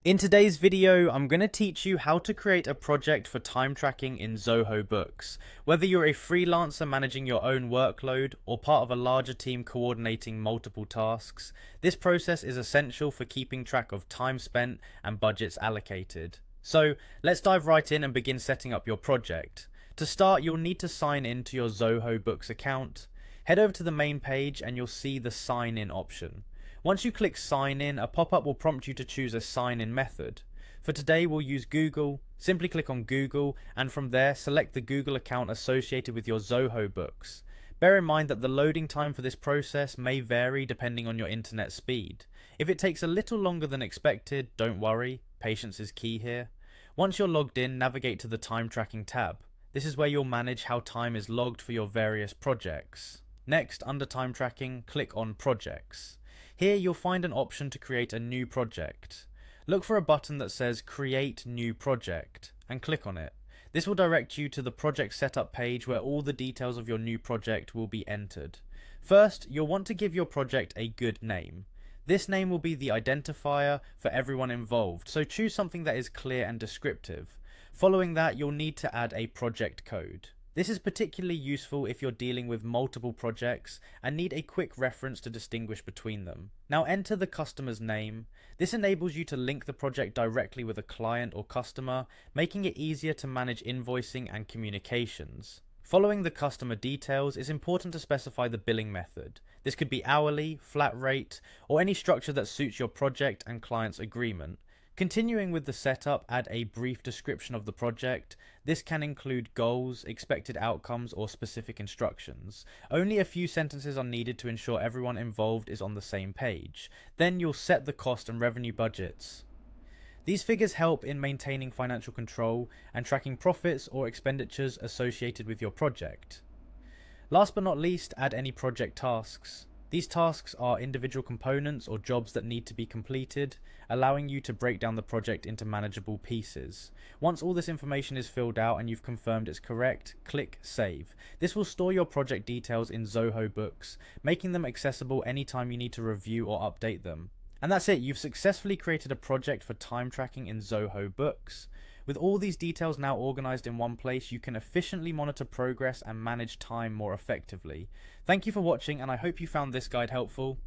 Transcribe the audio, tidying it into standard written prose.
In today's video, I'm going to teach you how to create a project for time tracking in Zoho Books. Whether you're a freelancer managing your own workload or part of a larger team coordinating multiple tasks, this process is essential for keeping track of time spent and budgets allocated. So let's dive right in and begin setting up your project. To start, you'll need to sign in to your Zoho Books account. Head over to the main page and you'll see the sign in option. Once you click sign in, a pop-up will prompt you to choose a sign in method. For today we'll use Google. Simply click on Google and from there select the Google account associated with your Zoho Books. Bear in mind that the loading time for this process may vary depending on your internet speed. If it takes a little longer than expected, don't worry, patience is key here. Once you're logged in, navigate to the time tracking tab. This is where you'll manage how time is logged for your various projects. Next, under time tracking, click on projects. Here you'll find an option to create a new project. Look for a button that says Create New Project and click on it. This will direct you to the project setup page where all the details of your new project will be entered. First, you'll want to give your project a good name. This name will be the identifier for everyone involved, so choose something that is clear and descriptive. Following that, you'll need to add a project code. This is particularly useful if you're dealing with multiple projects and need a quick reference to distinguish between them. Now enter the customer's name. This enables you to link the project directly with a client or customer, making it easier to manage invoicing and communications. Following the customer details, it's important to specify the billing method. This could be hourly, flat rate, or any structure that suits your project and client's agreement. Continuing with the setup, add a brief description of the project. This can include goals, expected outcomes, or specific instructions. Only a few sentences are needed to ensure everyone involved is on the same page. Then you'll set the cost and revenue budgets. These figures help in maintaining financial control and tracking profits or expenditures associated with your project. Last but not least, add any project tasks. These tasks are individual components or jobs that need to be completed, allowing you to break down the project into manageable pieces. Once all this information is filled out and you've confirmed it's correct, click Save. This will store your project details in Zoho Books, making them accessible anytime you need to review or update them. And that's it, you've successfully created a project for time tracking in Zoho Books. With all these details now organized in one place, you can efficiently monitor progress and manage time more effectively. Thank you for watching, and I hope you found this guide helpful.